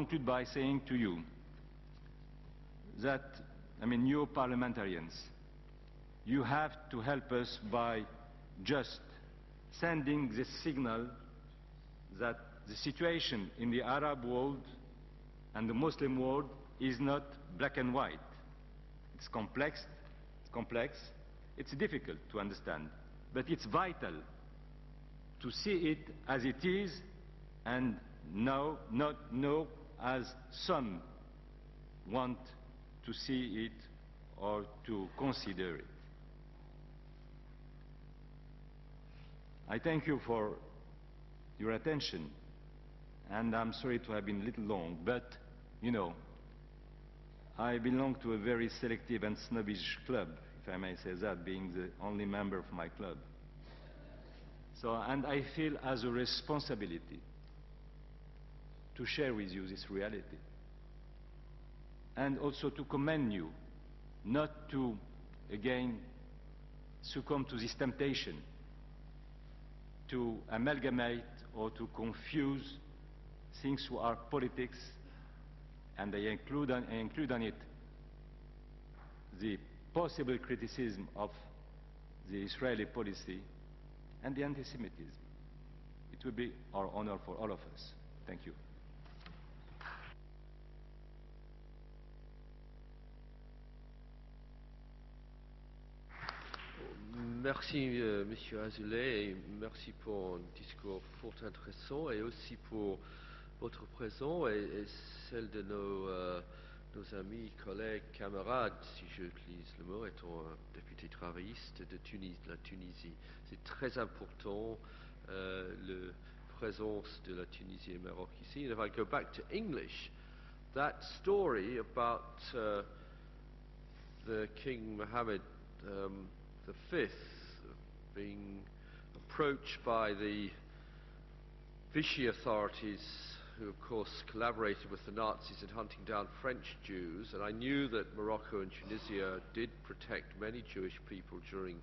conclude by saying to you that, you parliamentarians, you have to help us by just sending this signal that the situation in the Arab world and the Muslim world is not black and white. It's complex, it's difficult to understand, but it's vital to see it as it is and not as some want to see it or to consider it. I thank you for your attention, and I'm sorry to have been a little long, but, I belong to a very selective and snobbish club, if I may say that, being the only member of my club. And I feel as a responsibility to share with you this reality, and also to commend you not to, again, succumb to this temptation to amalgamate or to confuse things who are politics, and they include on it the possible criticism of the Israeli policy and the anti-Semitism. It will be our honor for all of us. Thank you. Merci, Monsieur Azoulay, et merci pour un discours fort intéressant et aussi pour votre présence et celle de nos amis, collègues, camarades, si je utilise le mot, étant député travailliste de la Tunisie. C'est très important, la présence de la Tunisie et du Maroc ici. And if I go back to English, that story about the King Mohammed V being approached by the Vichy authorities, who of course collaborated with the Nazis in hunting down French Jews, and I knew that Morocco and Tunisia did protect many Jewish people during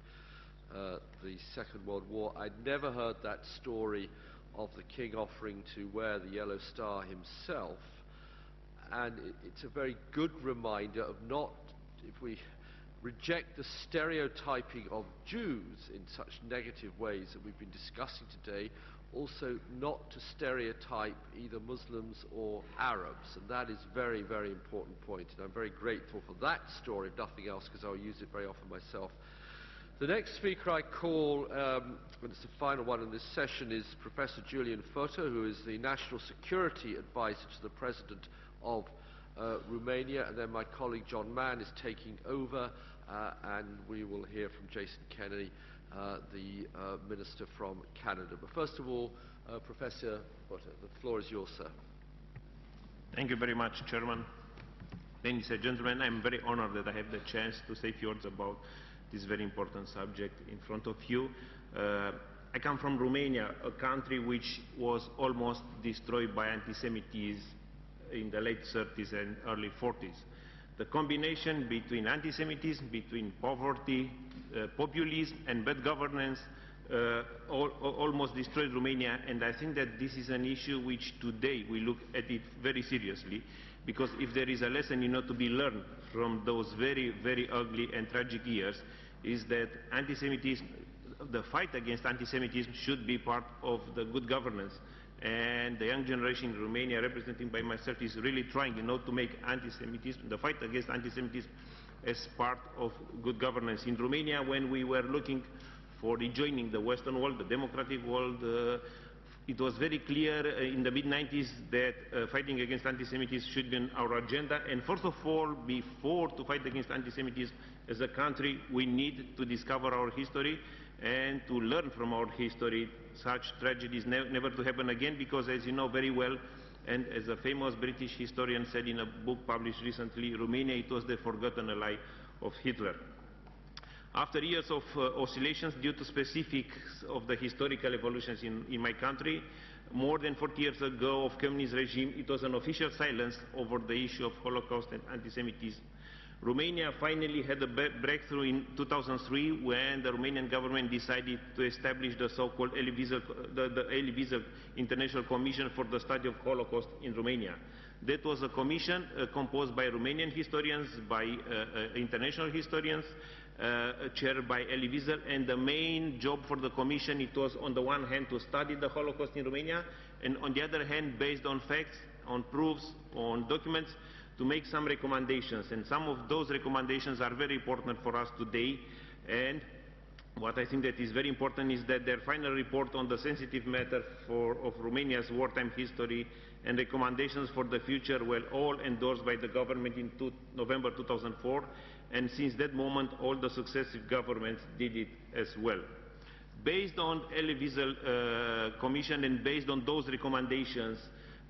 the Second World War. I'd never heard that story of the king offering to wear the yellow star himself, and it's a very good reminder of not, if we reject the stereotyping of Jews in such negative ways that we've been discussing today, also not to stereotype either Muslims or Arabs, and that is a very, very important point, and I'm very grateful for that story, if nothing else, because I'll use it very often myself. The next speaker I call, and it's the final one in this session, is Professor Julian Foto, who is the National Security Advisor to the President of Romania, and then my colleague John Mann is taking over, and we will hear from Jason Kennedy, the Minister from Canada. But first of all, Professor Foto, the floor is yours, sir. Thank you very much, Chairman. Ladies and gentlemen, I'm very honored that I have the chance to say a few words about this very important subject in front of you. I come from Romania, a country which was almost destroyed by anti-Semitism in the late 30s and early 40s. The combination between anti-Semitism, between poverty, populism and bad governance almost destroyed Romania, and I think that this is an issue which today we look at it very seriously, because if there is a lesson to be learned from those very, very ugly and tragic years, is that anti-Semitism, the fight against anti-Semitism should be part of the good governance. And the young generation in Romania, represented by myself, is really trying to make anti-Semitism, the fight against anti-Semitism, as part of good governance. In Romania, when we were looking for rejoining the Western world, the democratic world, it was very clear in the mid-90s that fighting against anti-Semitism should be on our agenda. And first of all, before to fight against anti-Semitism as a country, we need to discover our history and to learn from our history such tragedies never to happen again, because as you know very well, and as a famous British historian said in a book published recently, Romania, it was the forgotten ally of Hitler. After years of oscillations due to specifics of the historical evolutions in my country, more than 40 years ago of communist regime, it was an official silence over the issue of Holocaust and anti-Semitism. Romania finally had a breakthrough in 2003 when the Romanian government decided to establish the so-called the Elie Wiesel International Commission for the Study of Holocaust in Romania. That was a commission composed by Romanian historians, by international historians, chaired by Elie Wiesel, and the main job for the commission, it was on the one hand to study the Holocaust in Romania, and on the other hand, based on facts, on proofs, on documents, to make some recommendations. And some of those recommendations are very important for us today. And what I think that is very important is that their final report on the sensitive matter of Romania's wartime history and recommendations for the future were all endorsed by the government in November 2004, and since that moment all the successive governments did it as well. Based on Elie Wiesel Commission and based on those recommendations,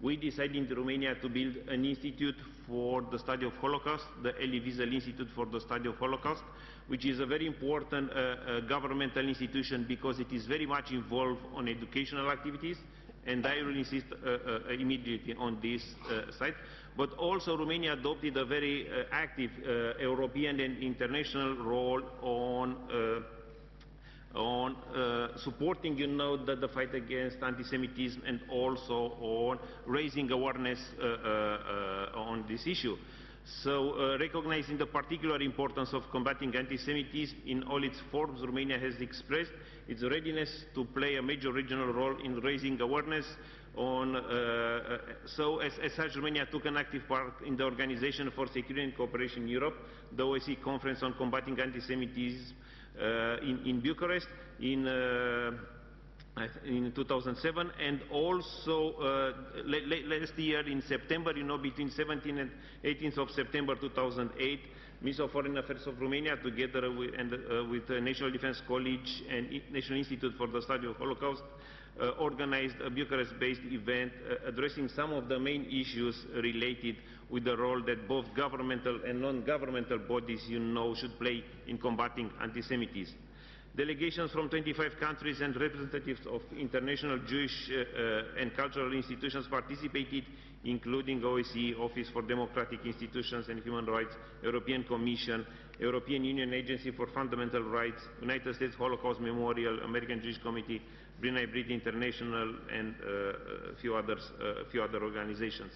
we decided in Romania to build an institute for the study of Holocaust, the Elie Wiesel Institute for the Study of Holocaust, which is a very important governmental institution because it is very much involved on educational activities, and I will insist immediately on this side. But also Romania adopted a very active European and international role on supporting, the fight against anti-Semitism, and also on raising awareness on this issue. So, recognizing the particular importance of combating anti-Semitism in all its forms, Romania has expressed its readiness to play a major regional role in raising awareness on, so as such, Romania took an active part in the Organization for Security and Cooperation in Europe, the OSCE Conference on Combating Antisemitism in Bucharest in 2007, and also last year in September, between 17th and 18th of September 2008, Ministry of Foreign Affairs of Romania, together with the National Defense College and National Institute for the Study of Holocaust, organized a Bucharest-based event addressing some of the main issues related with the role that both governmental and non-governmental bodies, should play in combating anti-Semitism. Delegations from 25 countries and representatives of international Jewish and cultural institutions participated, including OSCE, Office for Democratic Institutions and Human Rights, European Commission, European Union Agency for Fundamental Rights, United States Holocaust Memorial, American Jewish Committee, B'nai B'rith International, and a few other organizations.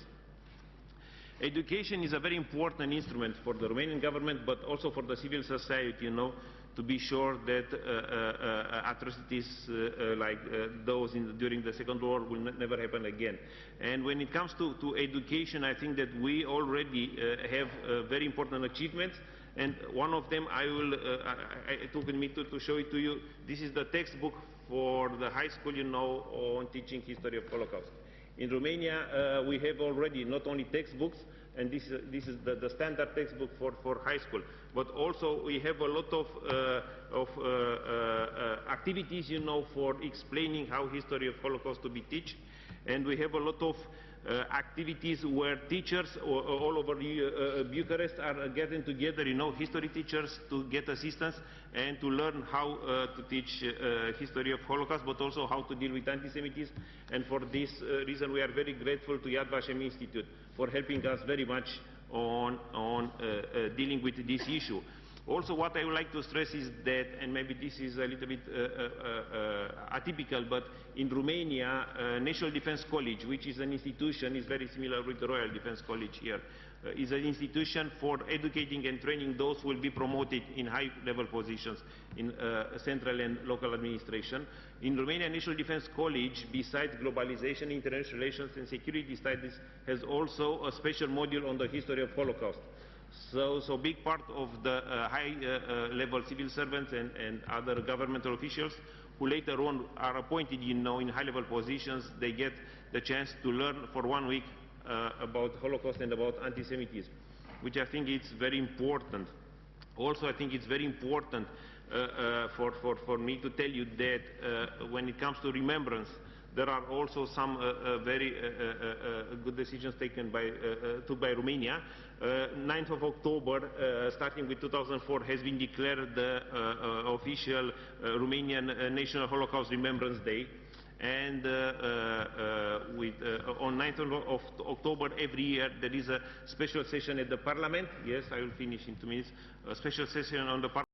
Education is a very important instrument for the Romanian government, but also for the civil society, to be sure that atrocities like those during the Second World War will never happen again. And when it comes to education, I think that we already have very important achievements, and one of them it took me to show it to you. This is the textbook for the high school, on teaching history of Holocaust. In Romania, we have already not only textbooks, and this is the standard textbook for high school, but also we have a lot of activities, for explaining how history of Holocaust to be taught, and we have a lot of activities where teachers all over Bucharest are getting together, history teachers, to get assistance and to learn how to teach history of Holocaust, but also how to deal with anti-Semitism. And for this reason, we are very grateful to Yad Vashem Institute for helping us very much on dealing with this issue. Also, what I would like to stress is that, and maybe this is a little bit atypical, but in Romania, National Defense College, which is an institution, is very similar with the Royal Defense College here, is an institution for educating and training those who will be promoted in high-level positions in central and local administration. In Romania, National Defense College, besides globalization, international relations, and security studies, has also a special module on the history of Holocaust. So big part of the high-level civil servants and other governmental officials who later on are appointed, in high-level positions, they get the chance to learn for 1 week about Holocaust and about anti-Semitism, which I think is very important. Also, I think it's very important for me to tell you that when it comes to remembrance, there are also some very good decisions taken by Romania. 9th of October, starting with 2004, has been declared the official Romanian National Holocaust Remembrance Day. And on 9th of October every year, there is a special session at the Parliament. Yes, I will finish in 2 minutes. A special session on the Parliament.